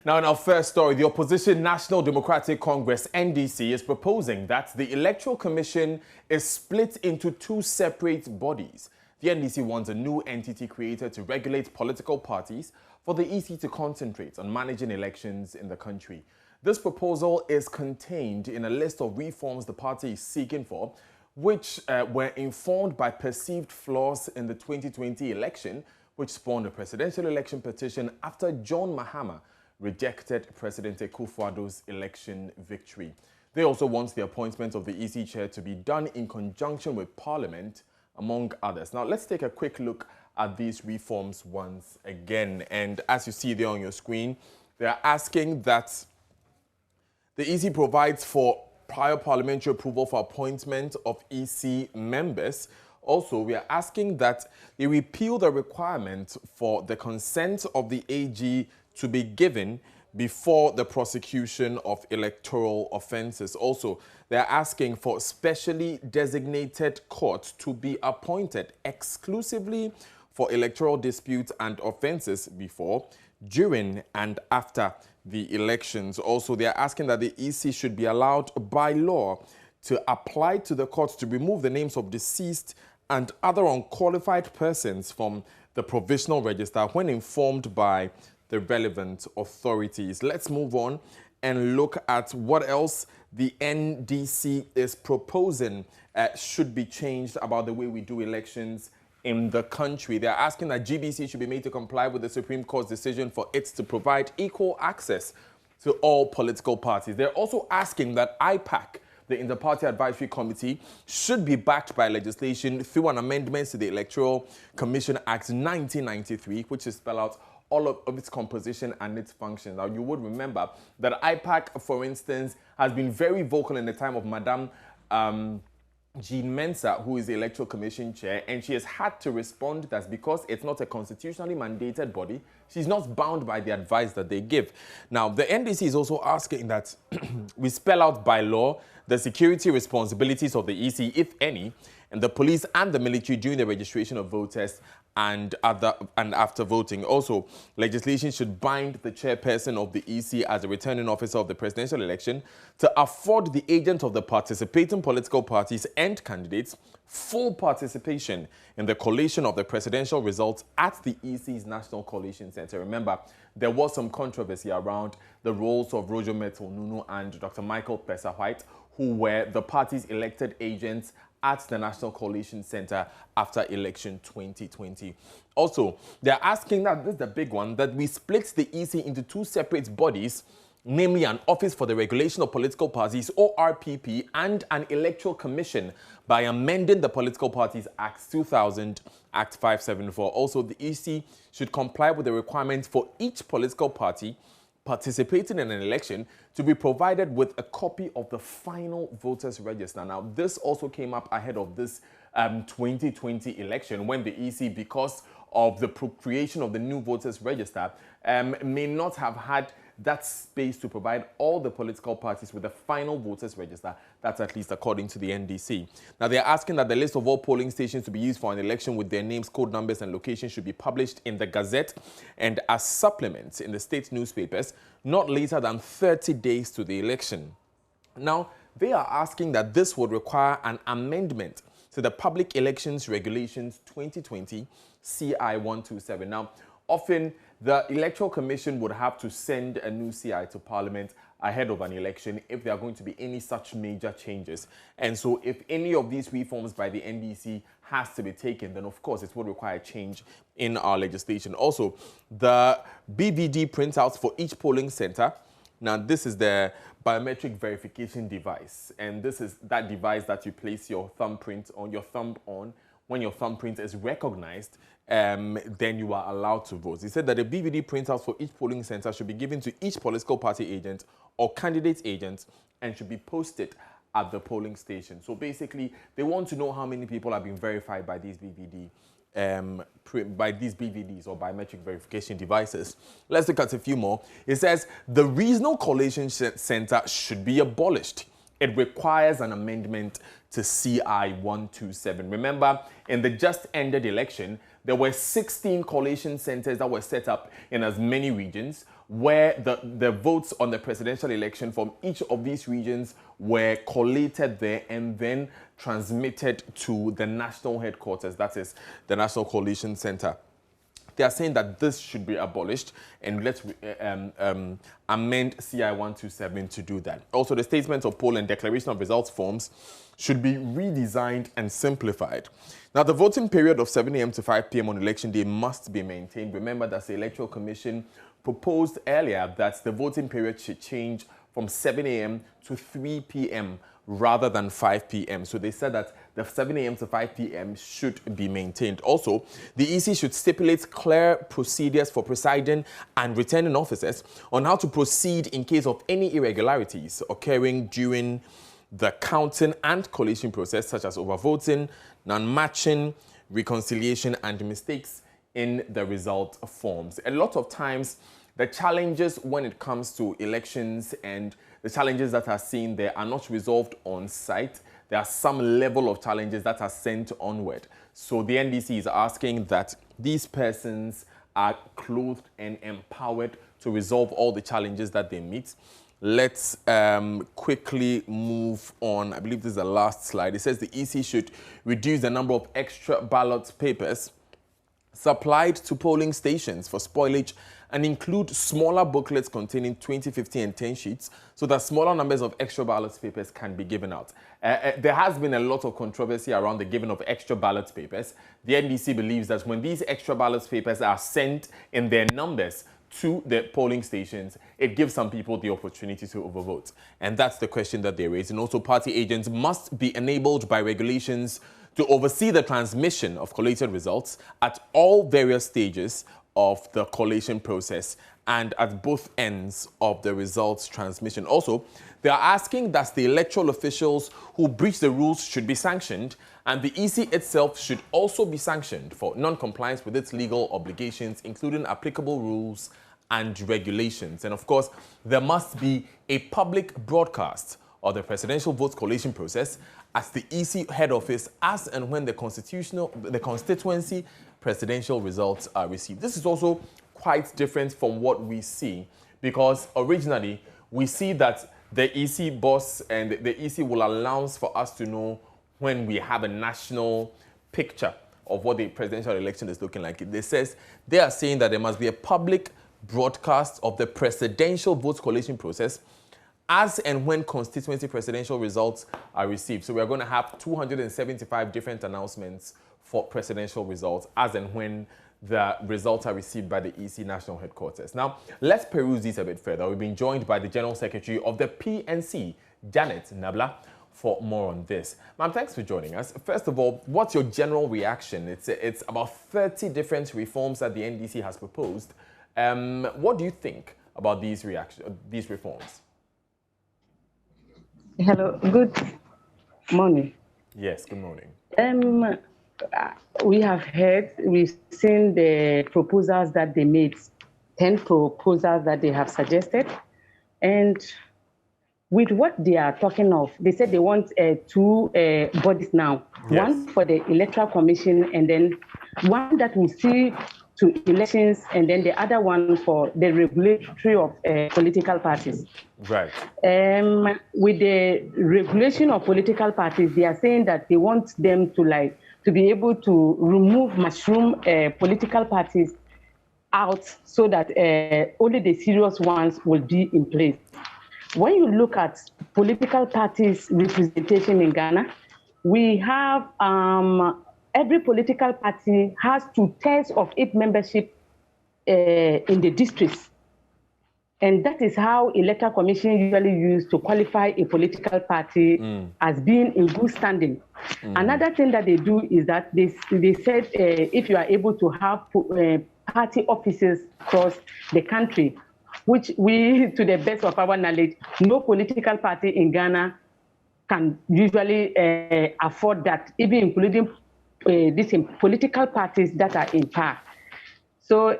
Now, in our first story, the opposition National Democratic Congress, NDC, is proposing that the Electoral Commission is split into two separate bodies. The NDC wants a new entity created to regulate political parties for the EC to concentrate on managing elections in the country. This proposal is contained in a list of reforms the party is seeking for, which were informed by perceived flaws in the 2020 election, which spawned a presidential election petition after John Mahama rejected President Akufo-Addo's election victory. They also want the appointment of the EC chair to be done in conjunction with Parliament, among others. Now, let's take a quick look at these reforms once again. And as you see there on your screen, they're asking that the EC provides for prior parliamentary approval for appointment of EC members. Also, we are asking that they repeal the requirement for the consent of the AG to be given before the prosecution of electoral offences. Also, they are asking for specially designated courts to be appointed exclusively for electoral disputes and offences before, during and after the elections. Also, they are asking that the EC should be allowed by law to apply to the courts to remove the names of deceased and other unqualified persons from the provisional register when informed by the relevant authorities. Let's move on and look at what else the NDC is proposing should be changed about the way we do elections in the country. They're asking that GBC should be made to comply with the Supreme Court's decision for it to provide equal access to all political parties. They're also asking that IPAC, the Inter-Party Advisory Committee, should be backed by legislation through an amendment to the Electoral Commission Act 1993, which is spelled out all of its composition and its functions. Now, you would remember that IPAC, for instance, has been very vocal in the time of Madame Jean Mensah, who is the Electoral Commission chair, and she has had to respond that because it's not a constitutionally mandated body, she's not bound by the advice that they give. Now, the NDC is also asking that we spell out by law the security responsibilities of the EC, if any, and the police and the military during the registration of voters and after voting. Also, legislation should bind the chairperson of the EC as a returning officer of the presidential election to afford the agent of the participating political parties and candidates full participation in the collation of the presidential results at the EC's National Collation Center. Remember, there was some controversy around the roles of Roger Metal-Nunu and Dr. Michael Pesa-White, who were the party's elected agents at the National Collation Center after election 2020. Also, they're asking that, this is the big one, that we split the EC into two separate bodies, namely an Office for the Regulation of Political Parties, ORPP, and an Electoral Commission by amending the Political Parties Act 2000, Act 574. Also, the EC should comply with the requirements for each political party participating in an election to be provided with a copy of the final voters register. Now, this also came up ahead of this 2020 election when the EC, because of the creation of the new voters register, may not have had that space to provide all the political parties with the final voters register. That's at least according to the NDC. Now, they're asking that the list of all polling stations to be used for an election with their names, code numbers, and locations should be published in the Gazette and as supplements in the state newspapers, not later than 30 days to the election. Now, they are asking that this would require an amendment to the Public Elections Regulations 2020 CI 127. Now, often the Electoral Commission would have to send a new CI to Parliament ahead of an election if there are going to be any such major changes. And so if any of these reforms by the NDC has to be taken, then of course it would require change in our legislation. Also, the BVD printouts for each polling center. Now, this is the biometric verification device, and this is that device that you place your thumbprint on, your thumb on. When your thumbprint is recognized, then you are allowed to vote. He said that the BVD printouts for each polling center should be given to each political party agent or candidate agent and should be posted at the polling station. So basically, they want to know how many people have been verified by these BVDs or biometric verification devices. Let's look at a few more. It says the regional collation center should be abolished. it requires an amendment to CI 127. Remember, in the just ended election, there were 16 collation centers that were set up in as many regions, where the votes on the presidential election from each of these regions were collated there and then transmitted to the national headquarters, that is the National Collation Center. They are saying that this should be abolished, and let's amend CI 127 to do that. Also, the statements of poll and declaration of results forms should be redesigned and simplified. Now, the voting period of 7 a.m. to 5 p.m. on election day must be maintained. Remember that the Electoral Commission proposed earlier that the voting period should change from 7 a.m. to 3 p.m. rather than 5 p.m. So they said that the 7 a.m. to 5 p.m. should be maintained. Also, the EC should stipulate clear procedures for presiding and returning officers on how to proceed in case of any irregularities occurring during the counting and collation process, such as overvoting, non-matching, reconciliation, and mistakes in the result forms. A lot of times, the challenges when it comes to elections and the challenges that are seen there are not resolved on site. There are some level of challenges that are sent onward. So the NDC is asking that these persons are clothed and empowered to resolve all the challenges that they meet. Let's quickly move on. I believe this is the last slide. It says the EC should reduce the number of extra ballot papers supplied to polling stations for spoilage and include smaller booklets containing 20, 50, and 10 sheets so that smaller numbers of extra ballot papers can be given out. There has been a lot of controversy around the giving of extra ballot papers. The NDC believes that when these extra ballot papers are sent in their numbers to the polling stations, it gives some people the opportunity to overvote. And that's the question that they raise. And also, party agents must be enabled by regulations to oversee the transmission of collated results at all various stages of the collation process and at both ends of the results transmission. Also, they are asking that the electoral officials who breach the rules should be sanctioned, and the EC itself should also be sanctioned for non-compliance with its legal obligations, including applicable rules and regulations. And of course, there must be a public broadcast of the presidential vote collation process at the EC head office as and when the constituency presidential results are received. This is also quite different from what we see, because originally we see that the EC boss and the EC will announce for us to know when we have a national picture of what the presidential election is looking like. They are saying that there must be a public broadcast of the presidential vote collation process as and when constituency presidential results are received. So we are going to have 275 different announcements for presidential results as and when the results are received by the EC national headquarters. Now, let's peruse these a bit further. We've been joined by the General Secretary of the PNC, Janet Nabla, for more on this. Ma'am, thanks for joining us. First of all, what's your general reaction? It's about 30 different reforms that the NDC has proposed. What do you think about these reforms? Hello, good morning. Yes, good morning. We have heard, we've seen the proposals that they made, 10 proposals that they have suggested. And with what they are talking of, they said they want two bodies now. Yes. One for the Electoral Commission, and then one that will see to elections, and then the other one for the regulatory of political parties. Right. With the regulation of political parties, they are saying that they want them to be able to remove mushroom political parties out so that only the serious ones will be in place. When you look at political parties' representation in Ghana, we have every political party has 2/3 of its membership in the districts. And that is how Electoral Commission usually use to qualify a political party as being in good standing. Another thing that they do is that they said if you are able to have party offices across the country, which we, to the best of our knowledge, no political party in Ghana can usually afford that, even including these political parties that are in power. So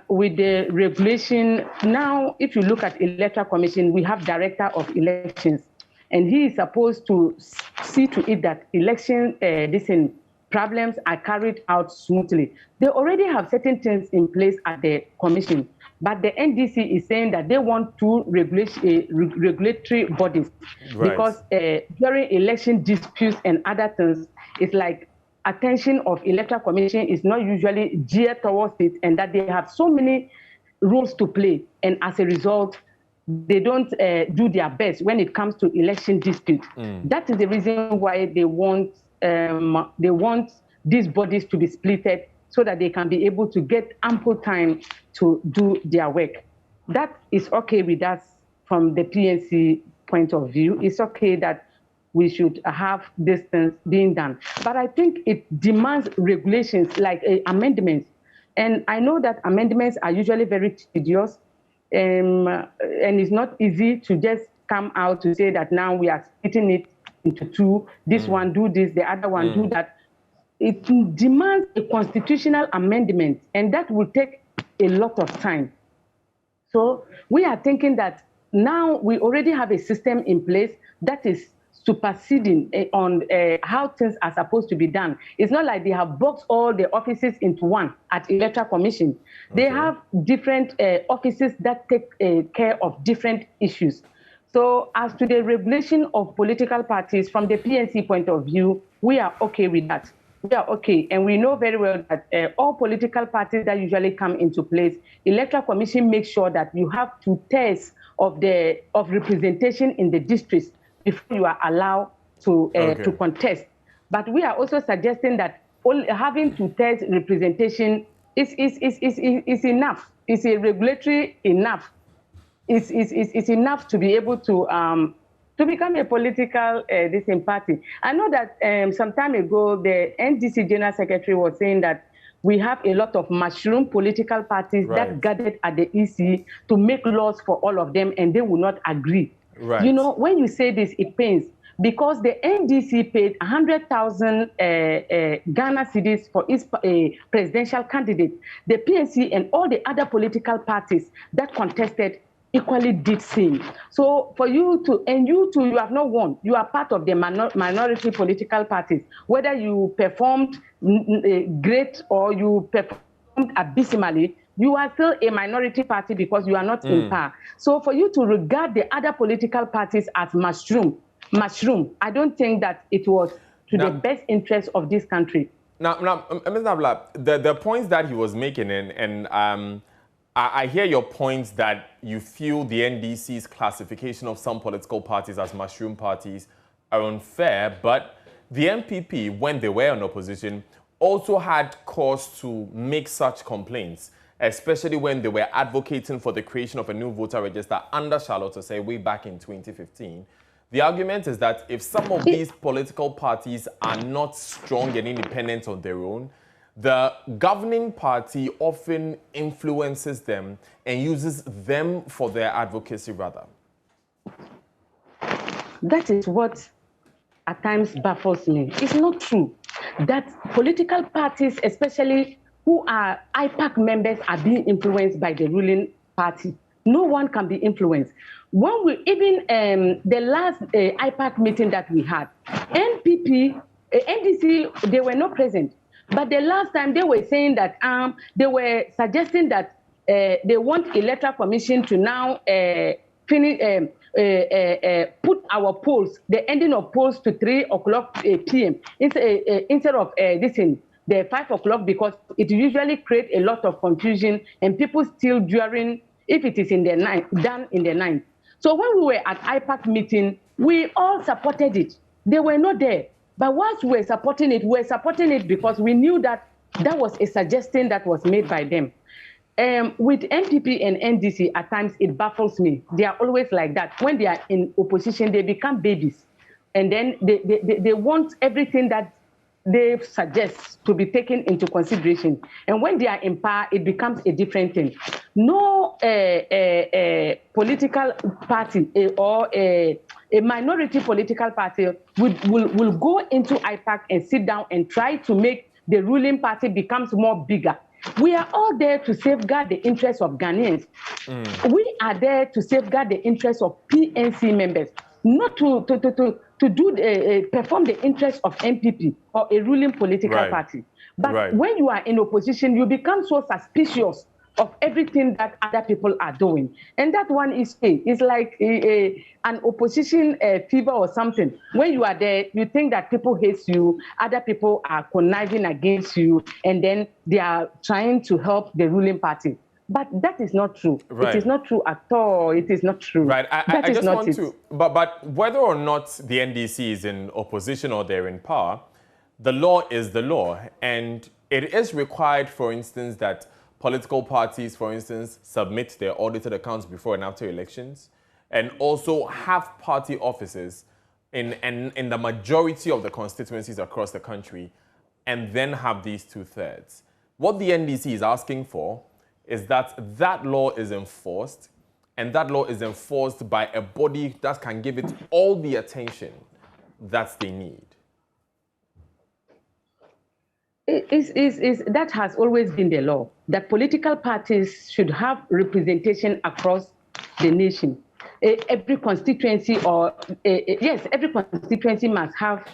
with the regulation, now if you look at Electoral Commission, we have Director of Elections. and he is supposed to see to it that election problems are carried out smoothly. They already have certain things in place at the commission, but the NDC is saying that they want two regulatory bodies, Right. because during election disputes and other things, it's like attention of Electoral Commission is not usually geared towards it, and that they have so many roles to play, and as a result, they don't do their best when it comes to election disputes. That is the reason why they want these bodies to be splitted, so that they can be able to get ample time to do their work. That is okay with us from the PNC point of view. It's okay that we should have these things being done. But I think it demands regulations like amendments. And I know that amendments are usually very tedious, and it's not easy to just come out to say that now we are splitting it into two. This one do this, the other one do that. It demands a constitutional amendment, and that will take a lot of time. So we are thinking that now we already have a system in place that is superseding on how things are supposed to be done. It's not like they have boxed all the offices into one at Electoral Commission. They have different offices that take care of different issues. So as to the regulation of political parties, from the PNC point of view, we are okay with that. We are okay, and we know very well that all political parties that usually come into place, Electoral Commission makes sure that you have 2/3 of representation in the districts before you are allowed to contest. But we are also suggesting that having 2/3 representation is enough. It's a regulatory enough. It's enough to be able to become a political party. I know that some time ago, the NDC General Secretary was saying that we have a lot of mushroom political parties that gathered at the EC to make laws for all of them, and they will not agree. Right. You know, when you say this, it pains, because the NDC paid 100,000 Ghana cedis for its presidential candidate. The PNC and all the other political parties that contested equally did same. So for you to, and you too, you have not won. You are part of the minority political parties. Whether you performed great or you performed abysmally, you are still a minority party because you are not in power. So for you to regard the other political parties as mushroom, I don't think that it was to the best interest of this country. Now, Mr. Abla, the points that he was making, and I hear your points that you feel the NDC's classification of some political parties as mushroom parties are unfair, but the NPP, when they were in opposition, also had cause to make such complaints, especially when they were advocating for the creation of a new voter register under Charlotte Osei way back in 2015. The argument is that if some of these political parties are not strong and independent on their own, the governing party often influences them and uses them for their advocacy, rather. That is what at times baffles me. It's not true that political parties, especially who are IPAC members, are being influenced by the ruling party. No one can be influenced. When we, even the last IPAC meeting that we had, NPP, NDC, they were not present. But the last time they were saying that they were suggesting that they want Electoral Commission to now put our polls, the ending of polls, to 3 o'clock p.m. instead of the 5 o'clock, because it usually creates a lot of confusion and people still during, if it is in the night, done in the night. So when we were at IPAC meeting, we all supported it. They were not there. But once we were supporting it because we knew that that was a suggestion that was made by them. With NPP and NDC, at times it baffles me. They are always like that. When they are in opposition, they become babies. And then they want everything that they suggest to be taken into consideration. And when they are in power, it becomes a different thing. No political party or a minority political party will go into IPAC and sit down and try to make the ruling party becomes more bigger. We are all there to safeguard the interests of Ghanaians. We are there to safeguard the interests of PNC members. not to perform the interest of MPP or a ruling political party. But when you are in opposition, you become so suspicious of everything that other people are doing. And that one is it's like an opposition fever or something. When you are there, you think that people hate you, other people are conniving against you, and then they are trying to help the ruling party. But that is not true. It is not true at all. It is not true. I just want to, but whether or not the NDC is in opposition or they're in power, the law is the law. And it is required, for instance, that political parties, for instance, submit their audited accounts before and after elections, and also have party offices in the majority of the constituencies across the country, and then have these 2/3. What the NDC is asking for is that that law is enforced, and that law is enforced by a body that can give it all the attention that they need. That has always been the law, that political parties should have representation across the nation. Every constituency every constituency must have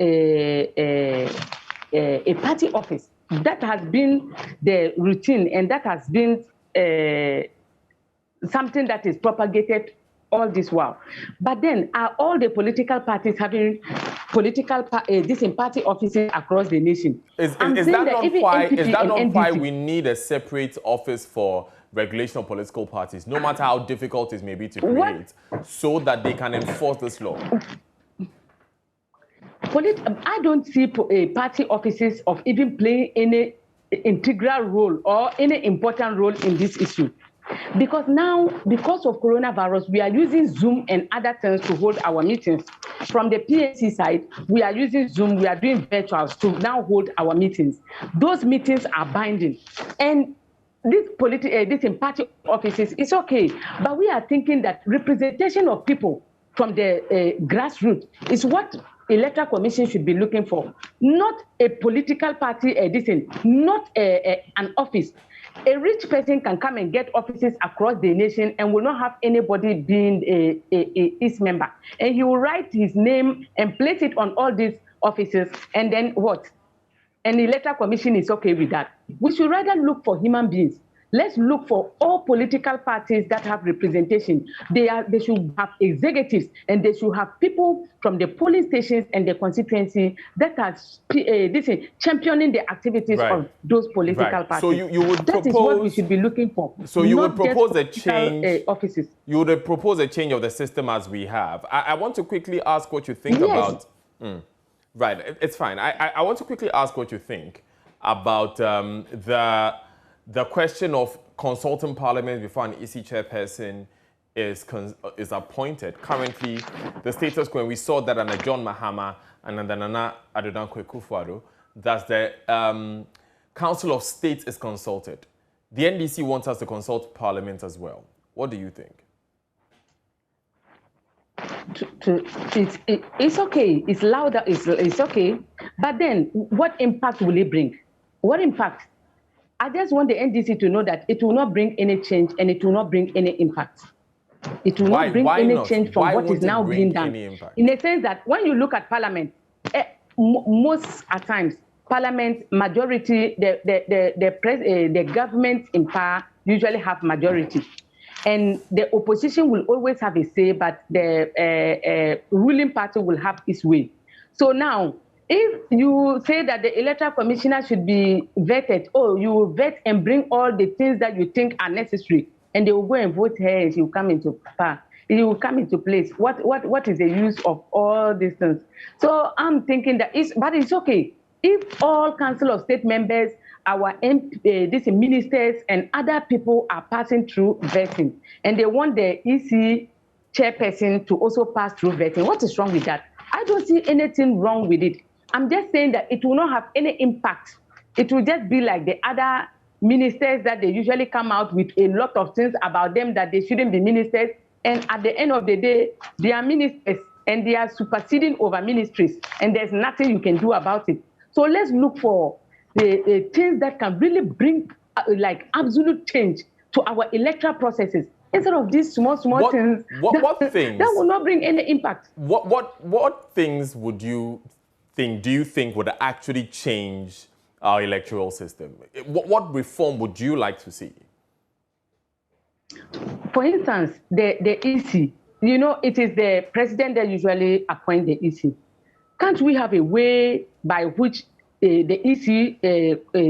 a party office. That has been the routine, and that has been something that is propagated all this while. But then, are all the political parties having party offices across the nation? Is that not why we need a separate office for regulation of political parties, no matter how difficult it may be to create, so that they can enforce this law? I don't see party offices of even playing any integral role or any important role in this issue. Because now, because of coronavirus, we are using Zoom and other things to hold our meetings. From the PNC side, we are using Zoom, we are doing virtuals to now hold our meetings. Those meetings are binding. And this party offices is okay, but we are thinking that representation of people from the grassroots is what Electoral Commission should be looking for, not a political party not an office. A rich person can come and get offices across the nation and will not have anybody being his member. And he will write his name and place it on all these offices, and then what? And the Electoral Commission is okay with that. We should rather look for human beings. Let's look for all political parties that have representation. They should have executives, and they should have people from the polling stations and the constituency that are championing the activities of those political parties. So you would that is what we should be looking for. So you would propose a change. Offices. You would propose a change of the system as we have. I want to quickly ask what you think about. Right, it's fine. I want to quickly ask what you think about the question of consulting parliament before an EC chairperson is appointed. Currently, the status quo, we saw that under John Mahama and under Nana Addo Dankwa, that the Council of State is consulted. The NDC wants us to consult Parliament as well. What do you think? It's okay. It's louder. It's okay. But then, what impact will it bring? What impact? I just want the NDC to know that it will not bring any change and it will not bring any impact. It will not bring any change from what is now being done. In the sense that when you look at Parliament, most at times, Parliament majority, the government in power usually have majority. And the opposition will always have a say, but the ruling party will have its way. So now, if you say that the Electoral Commissioner should be vetted, you will vet and bring all the things that you think are necessary, and they will go and vote her, and she will come into power. It will come into place. What is the use of all these things? So I'm thinking that but it's okay. If all Council of State members, our ministers and other people are passing through vetting, and they want the EC chairperson to also pass through vetting, what is wrong with that? I don't see anything wrong with it. I'm just saying that it will not have any impact. It will just be like the other ministers that they usually come out with a lot of things about them that they shouldn't be ministers. And at the end of the day, they are ministers and they are superseding over ministries. And there's nothing you can do about it. So let's look for the things that can really bring like absolute change to our electoral processes. instead of these small things what things that will not bring any impact. What things would you think? Do you think would actually change our electoral system? What reform would you like to see? For instance, the EC. You know, it is the president that usually appoints the EC. Can't we have a way by which the EC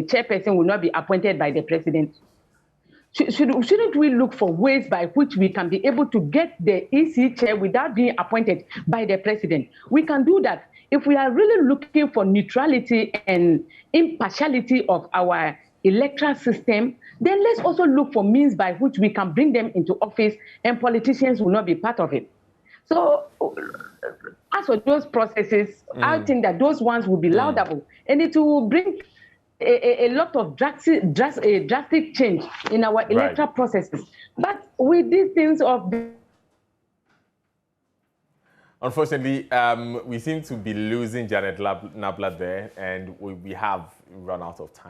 chairperson will not be appointed by the president? Shouldn't we look for ways by which we can be able to get the EC chair without being appointed by the president? We can do that. If we are really looking for neutrality and impartiality of our electoral system, then let's also look for means by which we can bring them into office and politicians will not be part of it. So as for those processes, I think that those ones will be laudable and it will bring a lot of drastic change in our electoral processes. But with these things of... Unfortunately, we seem to be losing Janet Nabla there, and we have run out of time.